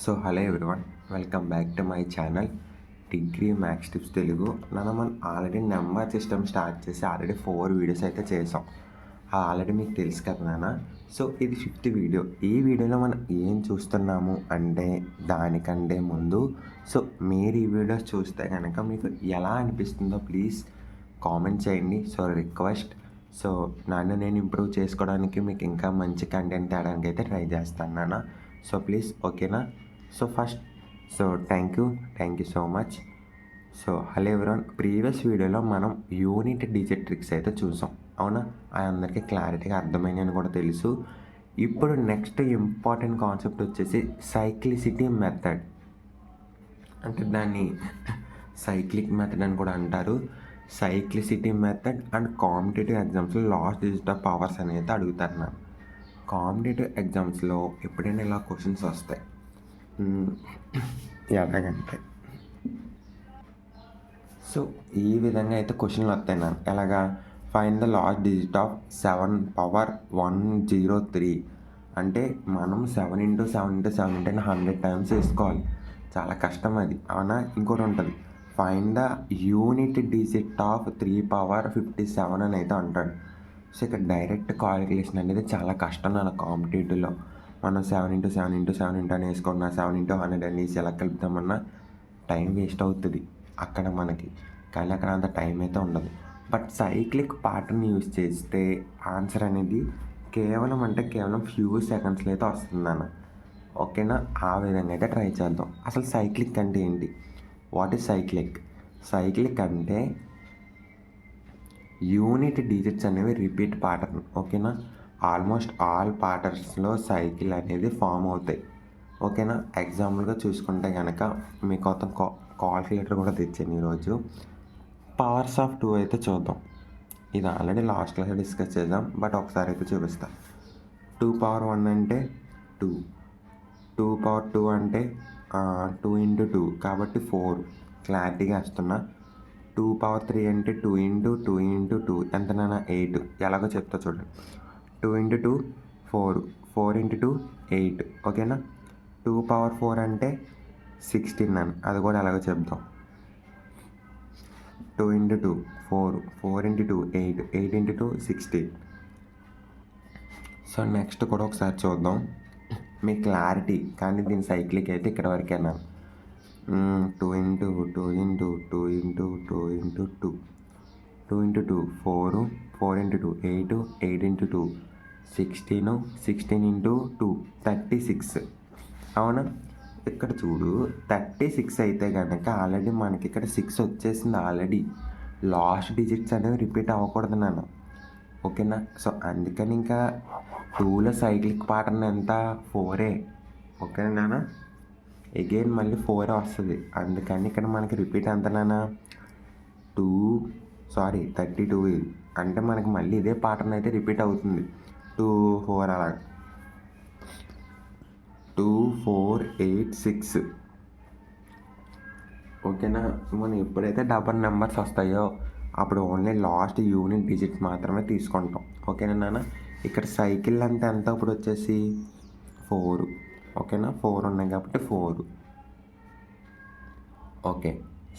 So hello everyone, welcome back to my channel degree maths tips Telugu. మనం already number system start చేసి already 4 videos అయితే చేసాం. Already మీకు తెలుసు కదా నాన్న. సో ఇది 5th వీడియో. ఈ వీడియోలో మనం ఏం చూస్తున్నాము అంటే దానికంటే ముందు మీరు ఈ వీడియోస్ చూస్తే కనుక మీకు ఎలా అనిపిస్తుందో ప్లీజ్ కామెంట్ చేయండి. So request. నన్ను నేను ఇంప్రూవ్ చేసుకోవడానికి మీకు ఇంకా మంచి కంటెంట్ తేడానికి అయితే ట్రై చేస్తాను నాన్న. సో ప్లీజ్ ఓకేనా. Thank you so much. Hello everyone, previous వీడియోలో మనం యూనిట్ డిజిట్ ట్రిక్స్ అయితే చూసాం, అవునా? అది అందరికీ క్లారిటీగా అర్థమైంది అని కూడా తెలుసు. ఇప్పుడు నెక్స్ట్ ఇంపార్టెంట్ కాన్సెప్ట్ వచ్చేసి సైక్లిసిటీ మెథడ్. అంటే దాన్ని సైక్లిక్ మెథడ్ అని కూడా అంటారు. సైక్లిసిటీ మెథడ్ అండ్ కాంపిటేటివ్ ఎగ్జామ్స్లో లాస్ట్ డిజిట్ ఆఫ్ పవర్స్ అనేది అడుగుతారు నా. కాంపిటేటివ్ ఎగ్జామ్స్లో ఎప్పుడైనా ఇలా క్వశ్చన్స్ వస్తాయి. ఎలాగంటే ఈ విధంగా అయితే క్వశ్చన్లు వస్తాయి నాకు. ఎలాగా? Find the last digit of 7 power 103. అంటే మనం 7 × 7 × 7 అంటే 100 టైమ్స్ వేసుకోవాలి. చాలా కష్టం అది, అవునా? ఇంకోటి ఉంటుంది, find the unit digit of 3 power 57 అని అయితే అంటాడు. ఇక్కడ డైరెక్ట్ కాలిక్యులేషన్ అనేది చాలా కష్టం నా కాంపిటేటివ్లో. మనం 7 × 7 × 7 అని వేసుకున్నా, 7 × 100 అని ఎలా కలుపుతామన్నా టైం వేస్ట్ అవుతుంది అక్కడ మనకి. కానీ అక్కడ అంత టైం అయితే ఉండదు. బట్ సైక్లిక్ ప్యాటర్న్ యూజ్ చేస్తే ఆన్సర్ అనేది కేవలం ఫ్యూ సెకండ్స్లో అయితే వస్తుందన్న. ఓకేనా? ఆ విధంగా అయితే ట్రై చేద్దాం. అసలు సైక్లిక్ అంటే ఏంటి? What is cyclic? సైక్లిక్ అంటే యూనిట్ డిజిట్స్ అనేవి రిపీట్ ప్యాటర్న్. ఓకేనా? ఆల్మోస్ట్ ఆల్ ప్యాటర్న్స్లో సైకిల్ అనేది ఫామ్ అవుతాయి. ఓకేనా? ఎగ్జాంపుల్గా చూసుకుంటే కనుక మీకు మొత్తం కాల్కులేటర్ కూడా తెచ్చాను ఈరోజు. పవర్స్ ఆఫ్ 2 అయితే చూద్దాం. ఇది ఆల్రెడీ లాస్ట్ క్లాస్ డిస్కస్ చేద్దాం, బట్ ఒకసారి అయితే చూపిస్తాను. 2 పవర్ 1 అంటే 2, 2 పవర్ 2 అంటే 2 × 2 కాబట్టి 4. క్లారిటీగా వేస్తున్నా. 2 పవర్ 3 అంటే 2 × 2 × 2 ఎంతనైనా 8. ఎలాగో చెప్తా చూడండి. 2 × 2 4, 4 × 2 8. ఓకేనా? 2 పవర్ 4 అంటే 16 అని, అది కూడా ఎలాగో చెప్దాం. 2 × 2 4, 4 × 2 8, 8 × 2 16. నెక్స్ట్ కూడా ఒకసారి చూద్దాం మీ క్లారిటీ. కానీ దీని సైక్లిక్ అయితే ఇక్కడ వరకేనా. 2 × 2 × 2 × 2 × 2 2 × 2 4, 4 × 2 8, 8 × 2 16, 16 × 2 36. అవునా? ఇక్కడ చూడు, 36 అయితే కనుక ఆల్రెడీ మనకి ఇక్కడ 6 వచ్చేసింది ఆల్రెడీ. లాస్ట్ డిజిట్స్ అనేవి రిపీట్ అవ్వకూడదు నాన్న. ఓకేనా? అందుకని ఇంకా 2లో సైక్లిక్ ప్యాటర్న్ ఎంత? 4. ఓకేనా నాన్న? అగైన్ మళ్ళీ 4 వస్తుంది. అందుకని ఇక్కడ మనకి రిపీట్ ఎంత నాన్న? 32. ఇది అంటే మనకి మళ్ళీ ఇదే ప్యాటర్న్ అయితే రిపీట్ అవుతుంది. 2 4 అలా 2 4 8 6. ఓకేనా? మనం ఎప్పుడైతే డబల్ నెంబర్స్ వస్తాయో అప్పుడు ఓన్లీ లాస్ట్ యూనిట్ డిజిట్ మాత్రమే తీసుకుంటాం. ఓకేనా నాన్న? ఇక్కడ సైకిల్ అంటే ఎంత ఇప్పుడు వచ్చేసి 4. ఓకేనా? 4 ఉన్నాయి కాబట్టి 4. ఓకే.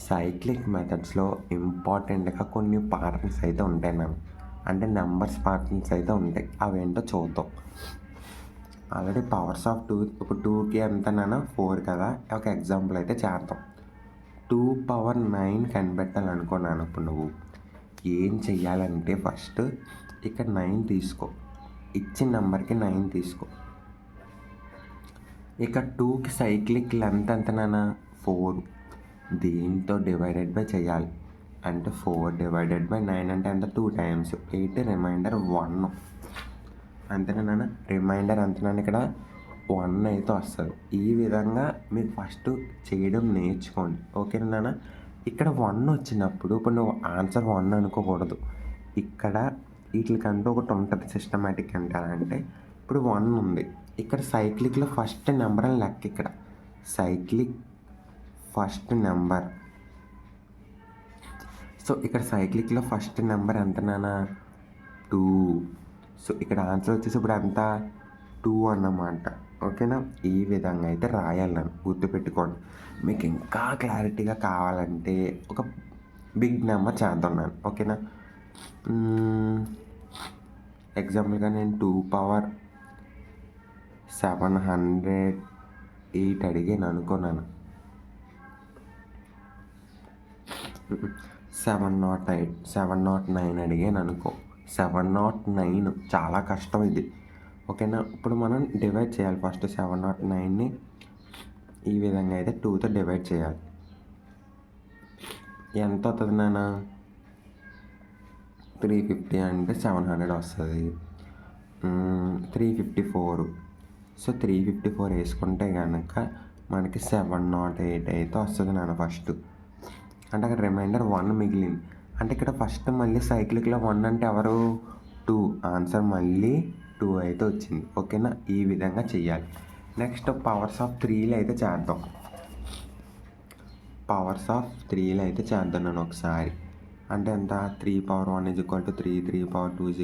సైక్లిక్ మెథడ్స్లో ఇంపార్టెంట్గా కొన్ని ప్యాటర్న్స్ అయితే ఉంటాయి మ్యామ్. అంటే నెంబర్స్ ప్యాటర్న్స్ అయితే ఉంటాయి. అవేంటో చూద్దాం. ఆల్రెడీ పవర్స్ ఆఫ్ 2 ఇప్పుడు 2కి ఎంత నాన్న? 4 కదా. ఒక ఎగ్జాంపుల్ అయితే చేద్దాం. 2 పవర్ 9 కనిపెట్టాలనుకున్నాను. ఇప్పుడు నువ్వు ఏం చెయ్యాలంటే ఫస్ట్ ఇక్కడ 9 తీసుకో, ఇచ్చిన నెంబర్కి 9 తీసుకో. ఇక 2కి సైక్లిక్ లెంత్ ఎంత నాన్న? 4. దీంతో డివైడెడ్ బై చేయాలి. అంటే 4 / 9 అంటే ఎంత? 2 టైమ్స్ 8, రిమైండర్ 1. అంతేనా నాన్న? రిమైండర్ అంతేనా ఇక్కడ 1 అయితే వస్తుంది. ఈ విధంగా మీరు ఫస్ట్ చేయడం నేర్చుకోండి. ఓకేనా నాన్న? ఇక్కడ 1 వచ్చినప్పుడు ఇప్పుడు నువ్వు ఆన్సర్ 1 అనుకోకూడదు. ఇక్కడ వీటికంటూ ఒకటి ఉంటుంది సిస్టమేటిక్ అంటే. ఎలా అంటే ఇప్పుడు 1 ఉంది, ఇక్కడ సైక్లిక్లో ఫస్ట్ నెంబర్ అని లెక్క. ఇక్కడ సైక్లిక్ ఫస్ట్ నెంబర్. ఇక్కడ సైక్లిక్లో ఫస్ట్ నెంబర్ ఎంత నాన్న? 2. ఇక్కడ ఆన్సర్ వచ్చేసి ఇప్పుడు ఎంత? 2 అన్నమాట. ఓకేనా? ఈ విధంగా అయితే రాయాలి నన్ను గుర్తుపెట్టుకోండి. మీకు ఇంకా క్లారిటీగా కావాలంటే ఒక బిగ్ నెంబర్ చేద్దాం నేను. ఓకేనా? ఎగ్జాంపుల్గా నేను 2 పవర్ 708 అడిగాను అనుకున్నాను. 708 709 అడిగాను అనుకో. 709 చాలా కష్టం ఇది. ఓకేనా? ఇప్పుడు మనం డివైడ్ చేయాలి. ఫస్ట్ 709ని ఈ విధంగా అయితే 2తో డివైడ్ చేయాలి. ఎంత అవుతుంది నాన్న? 350 అంటే 700 వస్తుంది. 354. సో 354 వేసుకుంటే కనుక మనకి 708 అయితే వస్తుంది నాన్న ఫస్ట్. అంటే అక్కడ రిమైండర్ 1 మిగిలింది. అంటే ఇక్కడ ఫస్ట్ మళ్ళీ సైక్లిక్లో 1 అంటే ఎవరు? 2. ఆన్సర్ మళ్ళీ 2 అయితే వచ్చింది. ఓకేనా? ఈ విధంగా చెయ్యాలి. నెక్స్ట్ పవర్స్ ఆఫ్ 3లో అయితే చేద్దాం. పవర్స్ ఆఫ్ 3లో అయితే చేద్దాం నేను ఒకసారి. అంటే ఎంత? 3 పవర్ 1 = 3, 3 పవర్ 2 =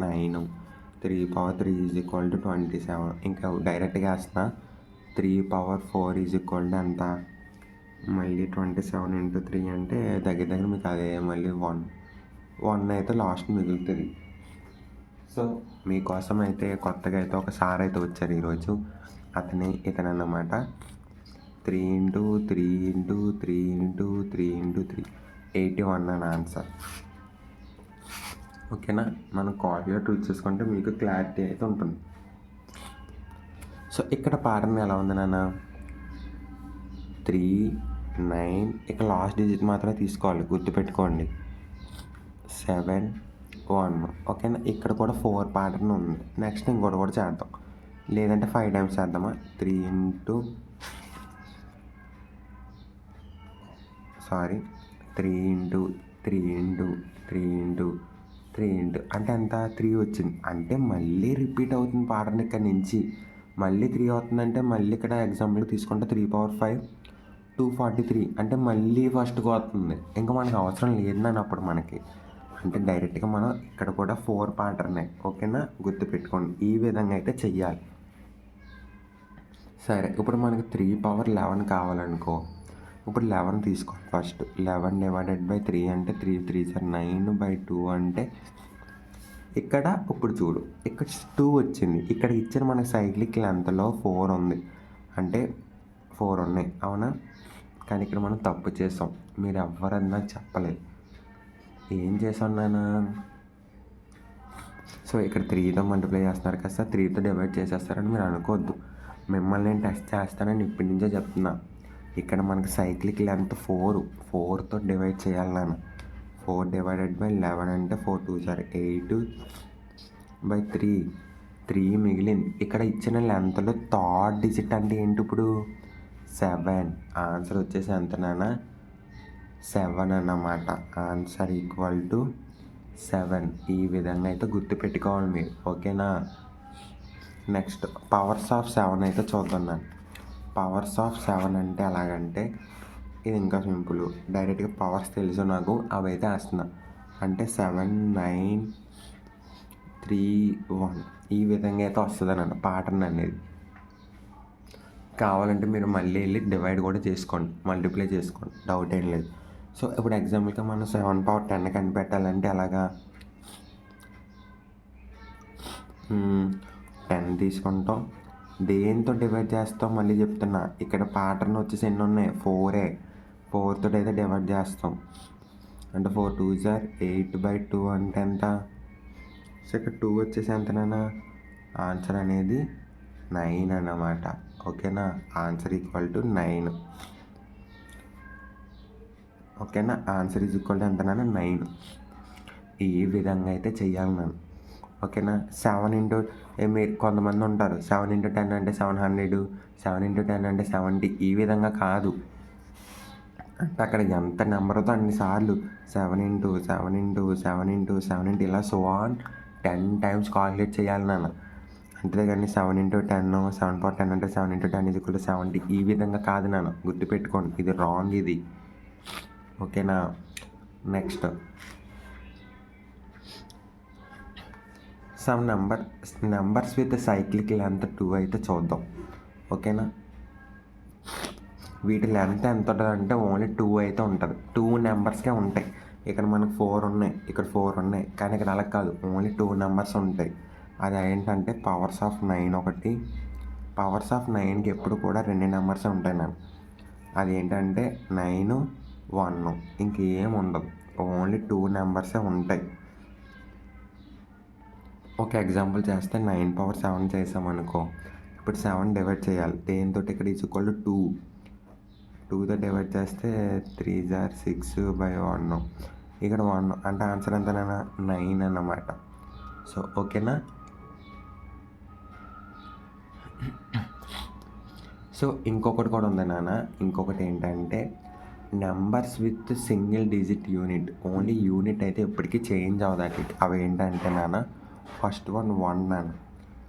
9, 3 పవర్ 3 = 27. ఇంకా డైరెక్ట్గా వేస్తున్నా. 3 పవర్ 4 = ఎంత? మళ్ళీ 27 × 3 అంటే దగ్గర దగ్గర మీకు అదే మళ్ళీ 1 అయితే లాస్ట్ మిగులుతుంది. సో మీకోసం అయితే కొత్తగా అయితే ఒక సార్ అయితే వచ్చారు ఈరోజు. ఇతను అన్నమాట. 3 × 3 × 3 × 3 × 3 81 అని ఆన్సర్. ఓకేనా? మనం కాల్కులేటర్ యూజ్ చేసుకుంటే మీకు క్లారిటీ అయితే ఉంటుంది. సో ఇక్కడ ప్యాటర్న్ ఎలా ఉంది నాన్న? 3, 9 ఇక్కడ లాస్ట్ డిజిట్ మాత్రమే తీసుకోవాలి, గుర్తుపెట్టుకోండి. 7, 1. ఓకేనా? ఇక్కడ కూడా 4 ప్యాటర్న్ ఉంది. నెక్స్ట్ ఇంకోటి కూడా చేద్దాం, లేదంటే 5 టైమ్స్ చేద్దామా? 3 × 3 అంటే ఎంత? 3 వచ్చింది. అంటే మళ్ళీ రిపీట్ అవుతుంది ప్యాటర్న్. ఇక్కడ నుంచి మళ్ళీ 3 అవుతుందంటే మళ్ళీ ఇక్కడ ఎగ్జాంపుల్ తీసుకుంటే 3 పవర్ 5 243 అంటే మళ్ళీ ఫస్ట్కి వస్తుంది. ఇంకా మనకు అవసరం లేదని అప్పుడు మనకి. అంటే డైరెక్ట్గా మనం ఇక్కడ కూడా 4 ప్యాటర్నే. ఓకేనా? గుర్తుపెట్టుకోండి. ఈ విధంగా అయితే చెయ్యాలి. సరే, ఇప్పుడు మనకి 3 పవర్ 11 కావాలనుకో. ఇప్పుడు 11 తీసుకోండి ఫస్ట్. 11/3 అంటే 3 3 9/2 అంటే ఇక్కడ ఇప్పుడు చూడు, ఇక్కడ 2 వచ్చింది. ఇక్కడ ఇచ్చిన మన సైక్లిక్ లెంత్లో 4 ఉంది. అంటే 4 ఉన్నాయి, అవునా? కానీ ఇక్కడ మనం తప్పు చేసాం. మీరు ఎవరన్నా చెప్పలేదు. ఏం చేసాం నాన్న? సో ఇక్కడ 3తో మల్టిప్లై చేస్తున్నారు కదా, 3తో డివైడ్ చేసేస్తారని మీరు అనుకోవద్దు. మిమ్మల్ని నేను టెస్ట్ చేస్తానని ఇప్పటి నుంచే చెప్తున్నా. ఇక్కడ మనకి సైక్లిక్ లెంత్ 4తో డివైడ్ చేయాలి నాన్న. 4/11 అంటే 4 2 8/3 3 మిగిలింది. ఇక్కడ ఇచ్చిన లెంత్లో థర్డ్ డిజిట్ అంటే ఏంటి? ఇప్పుడు 7. ఆన్సర్ వచ్చేసి ఎంత నాన్న? 7 అన్నమాట. ఆన్సర్ = 7. ఈ విధంగా అయితే గుర్తుపెట్టుకోవాలి మీరు. ఓకేనా? నెక్స్ట్ పవర్స్ ఆఫ్ 7 అయితే చూద్దాం నేను. పవర్స్ ఆఫ్ 7 అంటే ఎలాగంటే ఇది ఇంకా సింపుల్. డైరెక్ట్గా పవర్స్ తెలుసు నాకు, అవి అయితే వేస్తున్నా. అంటే 7 9 3 1 ఈ విధంగా అయితే వస్తుంది అన్న ప్యాటర్న్ అనేది. కావాలంటే మీరు మళ్ళీ వెళ్ళి డివైడ్ కూడా చేసుకోండి, మల్టిప్లై చేసుకోండి, డౌట్ ఏం లేదు. సో ఇప్పుడు ఎగ్జాంపుల్గా మనం 7 పవర్ 10 కనిపెట్టాలంటే ఎలాగా? 10 తీసుకుంటాం. దేంతో డివైడ్ చేస్తాం మళ్ళీ చెప్తున్నా. ఇక్కడ ప్యాటర్న్ వచ్చేసి ఎన్ని ఉన్నాయి? 4. 4తో అయితే డివైడ్ చేస్తాం. అంటే 4 2 8/2 అంటే ఎంత? సో ఇక్కడ 2 వచ్చేసి ఎంతనైనా ఆన్సర్ అనేది 9 అన్నమాట. ఓకేనా? ఆన్సర్ = 9. ఓకేనా? ఆన్సర్ = ఎంతనైనా 9. ఈ విధంగా అయితే చెయ్యాలి నేను. ఓకేనా? 7 మీరు కొంతమంది ఉంటారు 7 × 10 అంటే 700, 7 × 10 అంటే 70. ఈ విధంగా కాదు. అంటే అక్కడ ఎంత నెంబర్తో అన్నిసార్లు 7 × 7 × 7 × 7 ఇలా 10 టైమ్స్ కాల్కులేట్ చేయాలి నాన్న. అంతేగాని 7 × 10 7 పవర్ 10 అంటే 7 × 10 = 70 ఈ విధంగా కాదు నాన్న. గుర్తుపెట్టుకోండి, ఇది రాంగ్ ఇది. ఓకేనా? Next some numbers with cyclic length 2 అయితే చూద్దాం. ఓకేనా, వీటి లెంత్ ఎంత ఉంటుంది అంటే ఓన్లీ 2 అయితే ఉంటుంది. 2 నెంబర్స్కే ఉంటాయి. ఇక్కడ మనకు 4 ఉన్నాయి, ఇక్కడ 4 ఉన్నాయి, కానీ ఇక్కడ అలా కాదు, ఓన్లీ 2 నెంబర్స్ ఉంటాయి. అది ఏంటంటే పవర్స్ ఆఫ్ 9 ఒకటి. పవర్స్ ఆఫ్ 9కి ఎప్పుడు కూడా 2 నెంబర్స్ ఉంటాయి నాకు. అది ఏంటంటే 9, 1, ఇంకేం ఉండదు, ఓన్లీ 2 నెంబర్సే ఉంటాయి. ఒక ఎగ్జాంపుల్ చేస్తే 9 పవర్ 7 చేసామనుకో, ఇప్పుడు 7 డివైడ్ చేయాలి దేంతో, ఇక్కడ ఈక్వల్ టు 2తో డివైడ్ చేస్తే 3 × 6/1. ఇక్కడ 1 అంటే ఆన్సర్ ఎంతనైనా 9 అన్నమాట. సో ఓకేనా. సో ఇంకొకటి కూడా ఉంది నాన్న. ఇంకొకటి ఏంటంటే numbers with single digit unit, only unit అయితే ఎప్పటికీ చేంజ్ అవ్వదాటి. అవి ఏంటంటే నాన్న, ఫస్ట్ 1 నాన్న.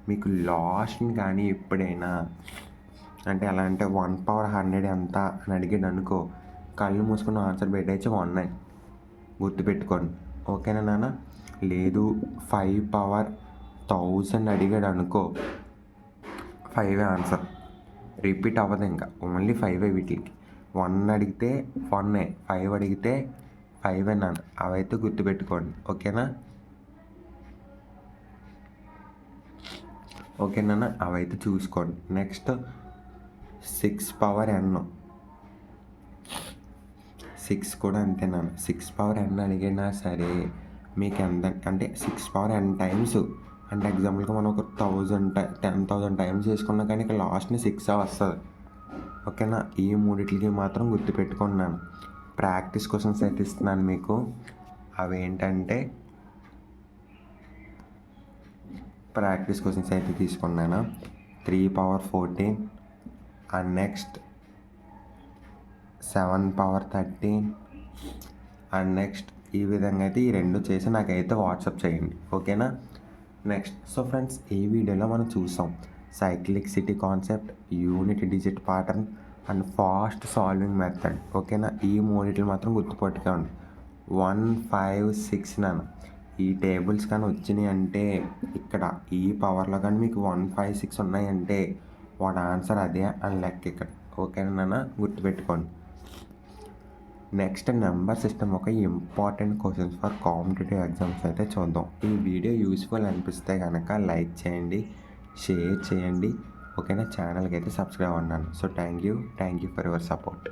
మీకు లాస్ట్ని కానీ ఎప్పుడైనా అంటే ఎలా అంటే 1 పవర్ 100 ఎంత అని అడిగాడు అనుకో, కళ్ళు మూసుకుని ఆన్సర్ పెట్టేసి 1 గుర్తుపెట్టుకోండి. ఓకేనా నాన్న. లేదు 5 పవర్ 1000 అడిగాడు అనుకో, 5 ఆన్సర్, రిపీట్ అవ్వదు ఇంకా, ఓన్లీ 5 వీటికి. 1 అడిగితే 1, 5 అడిగితే 5 నాన్న. అవైతే గుర్తుపెట్టుకోండి. ఓకేనా. ఓకేనా, అవైతే చూసుకోండి. నెక్స్ట్ 6 పవర్ n, 6 కూడా అంతేనా. 6 పవర్ n అడిగినా సరే మీకు ఎంత అంటే 6 పవర్ n టైమ్స్ అంటే ఎగ్జాంపుల్గా మనం ఒక 10,000 టైమ్స్ చేసుకున్నా కానీ ఇక్కడ లాస్ట్ని 6 వస్తుంది. ఓకేనా. ఈ మూడిట్లకి మాత్రం గుర్తుపెట్టుకున్నాను. ప్రాక్టీస్ క్వశ్చన్స్ అయితే ఇస్తున్నాను మీకు. అవి ఏంటంటే ప్రాక్టీస్ క్వశ్చన్స్ అయితే తీసుకున్నాను. 3 power 14 and next 7 power 13 and next ఈ విధంగా అయితే ఈ 2 చేసి నాకైతే వాట్సాప్ చేయండి. ఓకేనా. నెక్స్ట్ సో ఫ్రెండ్స్, ఈ వీడియోలో మనం చూసాం cyclicity concept, unit digit pattern and fast solving method. ఓకేనా. ఈ మూడిట్లు మాత్రం గుర్తుపెట్టుకోండి. 1, 5, 6 నాన్న. ఈ టేబుల్స్ కానీ వచ్చినాయి అంటే ఇక్కడ ఈ పవర్లో కానీ మీకు 1, 5, 6 ఉన్నాయంటే వాటి ఆన్సర్ అదే అని లెక్క ఇక్కడ. ఓకేనా నాన్న, గుర్తుపెట్టుకోండి. నెక్స్ట్ నెంబర్ సిస్టమ్ ఒక important questions for competitive exams అయితే చూద్దాం. ఈ వీడియో యూస్ఫుల్ అనిపిస్తే కనుక లైక్ చేయండి, షేర్ చేయండి. ఓకేనా. ఛానల్కి అయితే సబ్స్క్రైబ్ అన్నాను. So thank you for your support.